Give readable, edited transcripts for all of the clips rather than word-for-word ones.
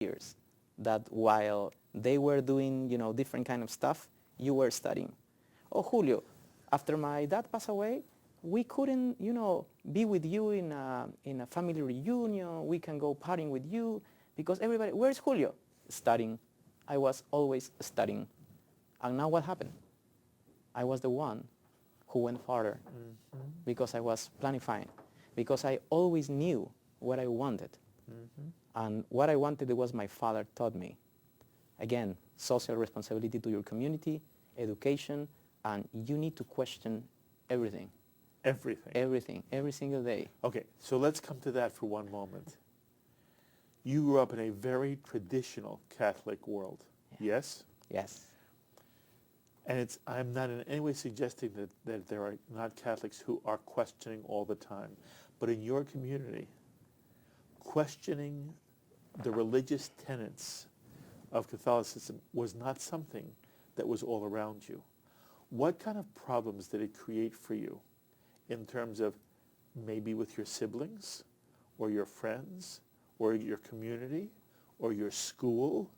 years that while they were doing, different kind of stuff, you were studying. Oh, Julio, after my dad passed away, we couldn't, be with you in a family reunion. We can go partying with you because everybody, where's Julio? Studying. I was always studying. And now what happened? I was the one who went farther because I was planifying, because I always knew what I wanted. And what I wanted was my father taught me. Again, social responsibility to your community, education, and you need to question everything. Everything. Everything, every single day. Okay, so let's come to that for one moment. You grew up in a very traditional Catholic world, yes? Yes. And I'm not in any way suggesting that there are not Catholics who are questioning all the time. But in your community, questioning the religious tenets of Catholicism was not something that was all around you. What kind of problems did it create for you in terms of maybe with your siblings or your friends or your community or your school?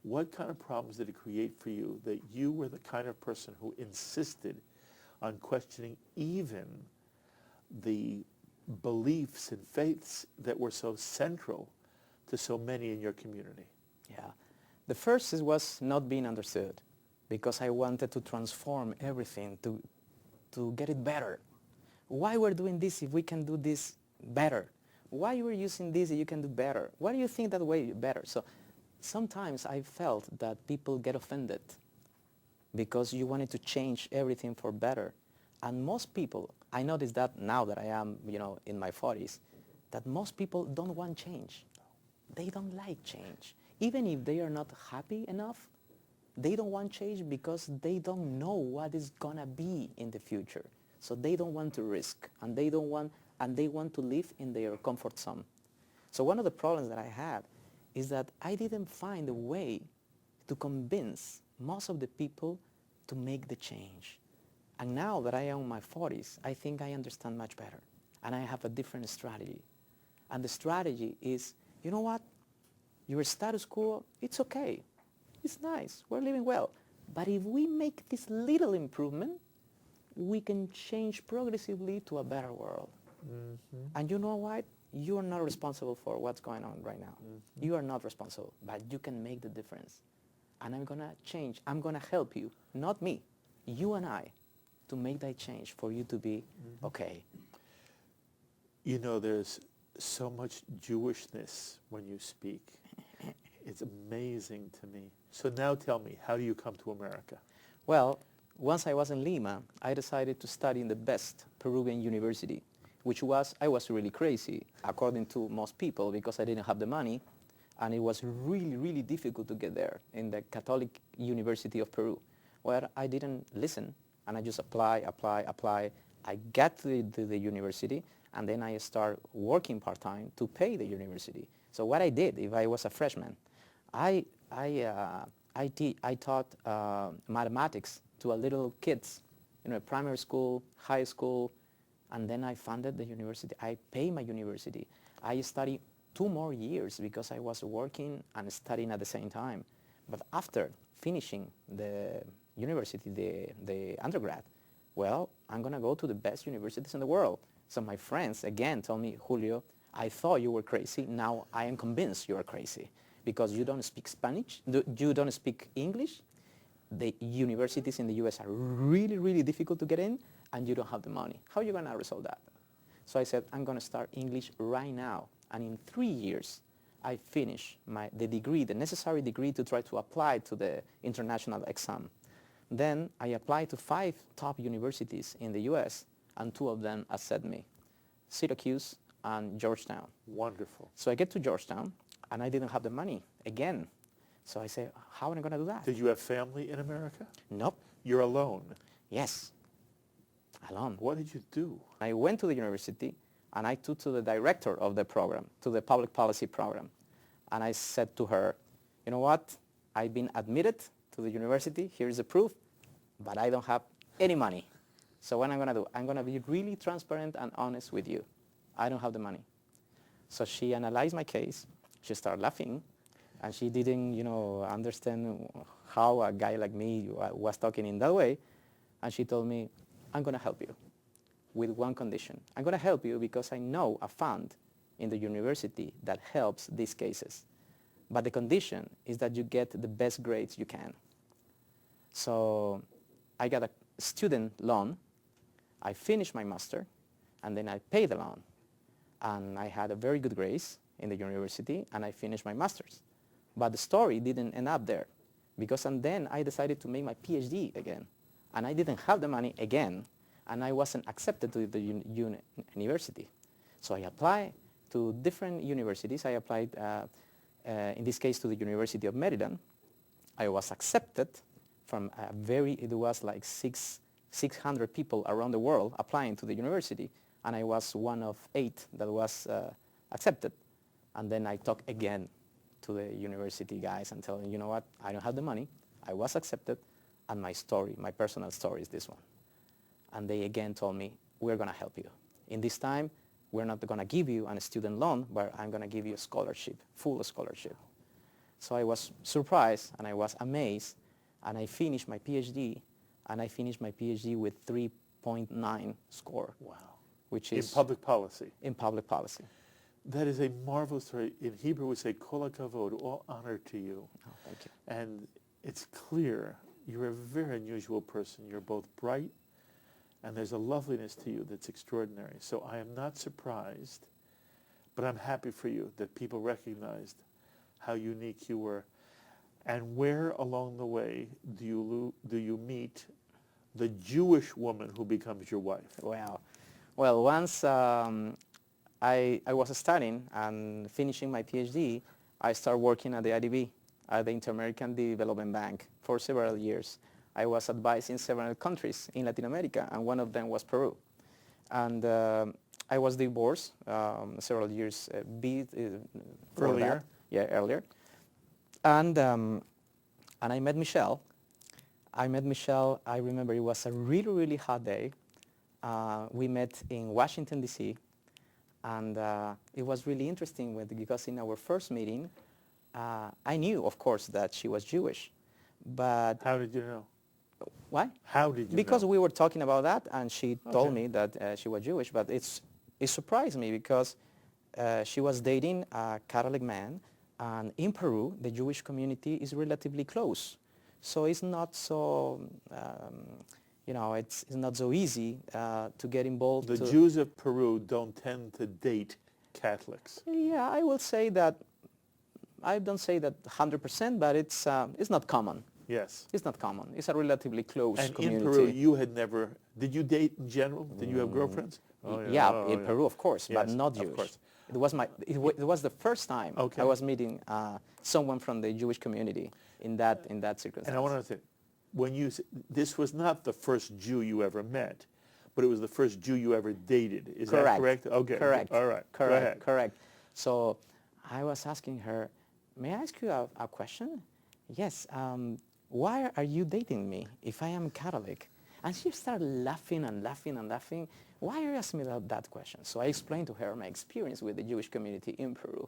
What kind of problems did it create for you that you were the kind of person who insisted on questioning even the beliefs and faiths that were so central to so many in your community? Yeah. The first was not being understood because I wanted to transform everything to get it better. Why we're doing this if we can do this better? Why you were using this if you can do better? Why do you think that way better? So sometimes I felt that people get offended because you wanted to change everything for better. And most people, I noticed that now that I am, in my 40s, that most people don't want change. They don't like change. Even if they are not happy enough, they don't want change because they don't know what is gonna be in the future. So they don't want to risk, and they want to live in their comfort zone. So one of the problems that I had is that I didn't find a way to convince most of the people to make the change. And now that I am in my 40s, I think I understand much better. And I have a different strategy. And the strategy is, you know what? Your status quo, it's okay. It's nice. We're living well. But if we make this little improvement, we can change progressively to a better world. And you know what? You are not responsible for what's going on right now. You are not responsible, but you can make the difference. And I'm going to change. I'm going to help you, not me, you and I, to make that change for you to be okay. There's so much Jewishness when you speak. It's amazing to me. So now tell me, how do you come to America? Well, once I was in Lima, I decided to study in the best Peruvian university, I was really crazy, according to most people, because I didn't have the money, and it was really, really difficult to get there in the Catholic University of Peru, where I didn't listen, and I just apply. I got to the university, and then I start working part-time to pay the university. So what I did, if I was a freshman, I taught mathematics to a little kids, primary school, high school, and then I funded the university. I pay my university. I studied 2 more years because I was working and studying at the same time. But after finishing the university, the undergrad, well, I'm going to go to the best universities in the world. So my friends, again, told me, Julio, I thought you were crazy. Now I am convinced you are crazy because you don't speak Spanish, you don't speak English. The universities in the US are really, really difficult to get in, and you don't have the money. How are you going to resolve that? So I said, I'm going to start English right now. And in 3 years, I finished the degree, the necessary degree to try to apply to the international exam. Then I applied to 5 top universities in the US, and 2 of them accepted me, Syracuse and Georgetown. Wonderful. So I get to Georgetown, and I didn't have the money again. So I say, how am I going to do that? Did you have family in America? Nope. You're alone? Yes, alone. What did you do? I went to the university, and I talked to the director of the program, to the public policy program. And I said to her, you know what? I've been admitted to the university. Here's the proof, but I don't have any money. So what I'm going to do? I'm going to be really transparent and honest with you. I don't have the money. So she analyzed my case. She started laughing. and she didn't, understand how a guy like me was talking in that way. And she told me, I'm going to help you with one condition. I'm going to help you because I know a fund in the university that helps these cases. But the condition is that you get the best grades you can. So I got a student loan. I finished my master, and then I paid the loan. And I had a very good grades in the university, and I finished my master's. But the story didn't end up there, because and then I decided to make my PhD again. And I didn't have the money again, and I wasn't accepted to the university. So I applied to different universities. I applied, in this case, to the University of Maryland. I was accepted from it was like 600 people around the world applying to the university, and I was one of 8 that was accepted. And then I talked again to the university guys and tell them, you know what, I don't have the money, I was accepted, and my story, my personal story is this one. And they again told me, we're going to help you. In this time, we're not going to give you a student loan, but I'm going to give you a scholarship, full scholarship. So I was surprised and I was amazed, and I finished my PhD, and I finished my PhD with 3.9 score. Wow. Which is in public policy. In public policy. That is a marvelous story. In Hebrew we say kol hakavod, all honor to you. Oh, thank you. And it's clear you're a very unusual person. You're both bright, and there's a loveliness to you that's extraordinary. So I am not surprised, but I'm happy for you that people recognized how unique you were. And where along the way do you meet the Jewish woman who becomes your wife? Wow. Well, once I was studying and finishing my PhD, I started working at the IDB, at the Inter-American Development Bank, for several years. I was advised in several countries in Latin America, and one of them was Peru. And I was divorced several years earlier. That. Yeah, earlier. And I met Michelle. I remember it was a really, really hot day. We met in Washington, D.C., and it was really interesting because in our first meeting, I knew, of course, that she was Jewish. But how did you know? Why? How did you Because know? we were talking about that, and she told me that she was Jewish. But it surprised me because she was dating a Catholic man, and in Peru, the Jewish community is relatively close. So it's not so, it's not so easy to get involved. The Jews of Peru don't tend to date Catholics. Yeah, I will say that. I don't say that 100%, but it's not common. Yes. It's not common. It's a relatively close community. And in Peru, you had never, did you date in general? Did you have girlfriends? In Peru, of course, but not Jewish. Of course. It was the first time I was meeting someone from the Jewish community in that circumstance. And I want to say, this was not the first Jew you ever met, but it was the first Jew you ever dated. Is that correct? Okay. Correct. All right. Correct. Go ahead. Correct. So I was asking her, may I ask you a question? Yes. Why are you dating me if I am Catholic? And she started laughing and laughing and laughing. Why are you asking me that question? So I explained to her my experience with the Jewish community in Peru.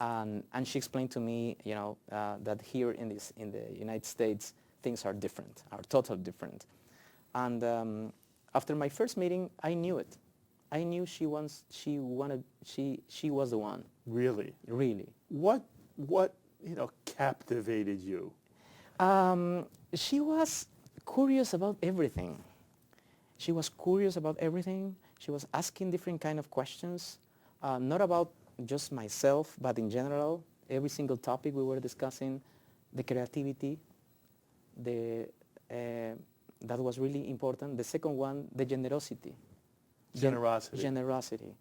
And she explained to me, that here in the United States, things are different, are totally different. And after my first meeting, I knew it. I knew she was the one. Really? Really. What captivated you? She was curious about everything. She was curious about everything. She was asking different kind of questions, not about just myself, but in general, every single topic we were discussing, the creativity, that was really important. The second one, the generosity. Generosity.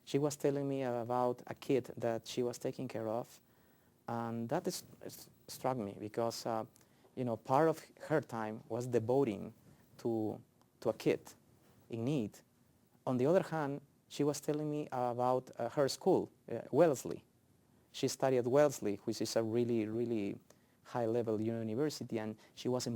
She was telling me about a kid that she was taking care of, and that struck me because part of her time was devoting to a kid in need. On the other hand, she was telling me about her school, Wellesley. She studied at Wellesley, which is a really, really high-level university, and she was